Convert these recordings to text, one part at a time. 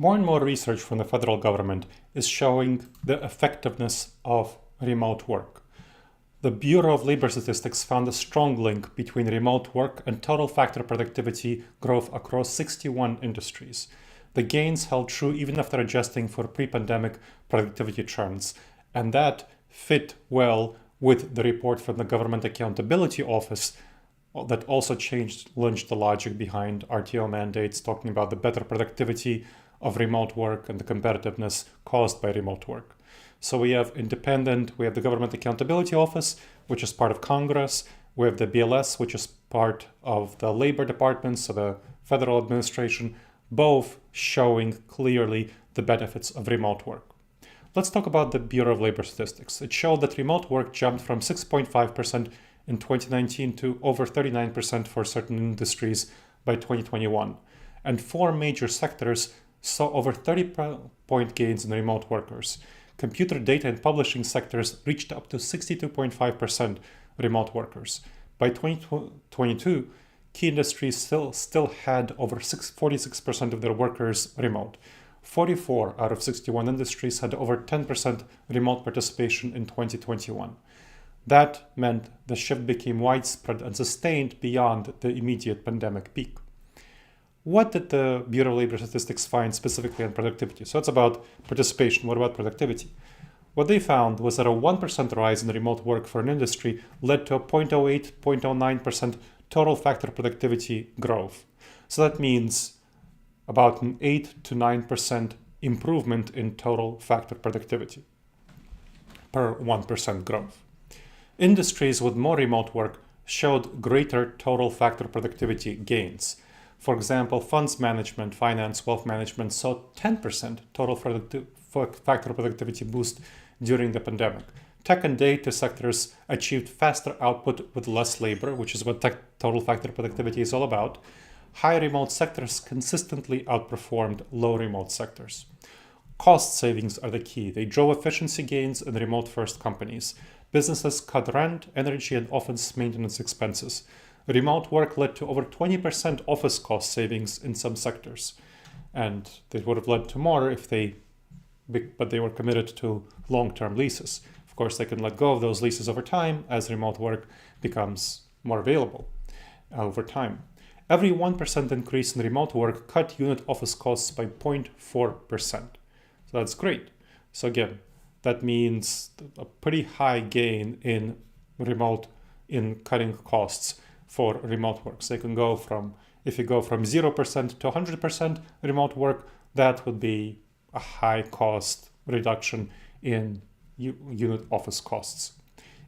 More and more research from the federal government is showing the effectiveness of remote work. The Bureau of Labor Statistics found a strong link between remote work and total factor productivity growth across 61 industries. The gains held true even after adjusting for pre-pandemic productivity trends, and that fit well with the report from the Government Accountability Office that also launched the logic behind RTO mandates, talking about the better productivity of remote work and the competitiveness caused by remote work. So we have the Government Accountability Office, which is part of Congress. We have the BLS, which is part of the Labor Department, so the federal administration, both showing clearly the benefits of remote work. Let's talk about the Bureau of Labor Statistics. It showed that remote work jumped from 6.5% in 2019 to over 39% for certain industries by 2021. And 4 major sectors saw over 30-point gains in remote workers. Computer data and publishing sectors reached up to 62.5% remote workers. By 2022, key industries still had over 46% of their workers remote. 44 out of 61 industries had over 10% remote participation in 2021. That meant the shift became widespread and sustained beyond the immediate pandemic peak. What did the Bureau of Labor Statistics find specifically on productivity? So it's about participation. What about productivity? What they found was that a 1% rise in remote work for an industry led to a 0.08, 0.09% total factor productivity growth. So that means about an 8 to 9% improvement in total factor productivity per 1% growth. Industries with more remote work showed greater total factor productivity gains. For example, funds management, finance, wealth management saw 10% total factor productivity boost during the pandemic. Tech and data sectors achieved faster output with less labor, which is what total factor productivity is all about. High remote sectors consistently outperformed low remote sectors. Cost savings are the key. They drove efficiency gains in remote-first companies. Businesses cut rent, energy, and office maintenance expenses. Remote work led to over 20% office cost savings in some sectors. And they would have led to more but they were committed to long-term leases. Of course, they can let go of those leases over time as remote work becomes more available over time. Every 1% increase in remote work cut unit office costs by 0.4%. So that's great. So again, that means a pretty high gain in cutting costs for remote work. So if you go from 0% to 100% remote work, that would be a high cost reduction in unit office costs.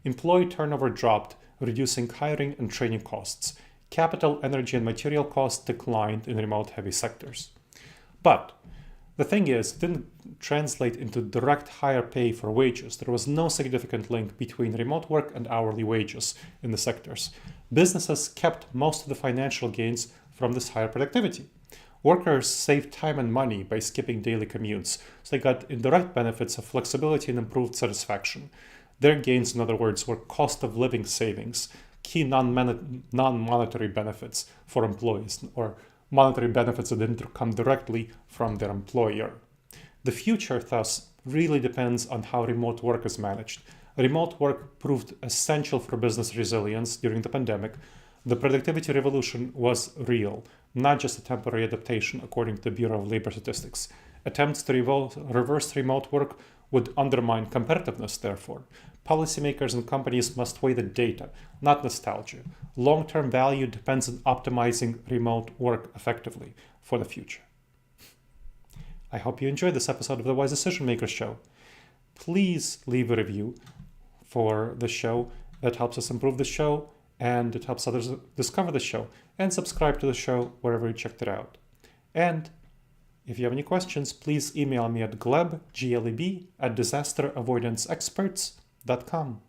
Employee turnover dropped, reducing hiring and training costs. Capital, energy, and material costs declined in remote heavy sectors. But the thing is, it didn't translate into direct higher pay for wages. There was no significant link between remote work and hourly wages in the sectors. Businesses kept most of the financial gains from this higher productivity. Workers saved time and money by skipping daily commutes, so they got indirect benefits of flexibility and improved satisfaction. Their gains, in other words, were cost of living savings, key non-monetary benefits for employees, or monetary benefits that didn't come directly from their employer. The future, thus, really depends on how remote work is managed. Remote work proved essential for business resilience during the pandemic. The productivity revolution was real, not just a temporary adaptation, according to the Bureau of Labor Statistics. Attempts to reverse remote work would undermine competitiveness, therefore. Policymakers and companies must weigh the data, not nostalgia. Long-term value depends on optimizing remote work effectively for the future. I hope you enjoyed this episode of the Wise Decision Makers Show. Please leave a review for the show. That helps us improve the show, and it helps others discover the show. And subscribe to the show wherever you checked it out. And if you have any questions, please email me at gleb, Gleb, @disasteravoidanceexperts.com.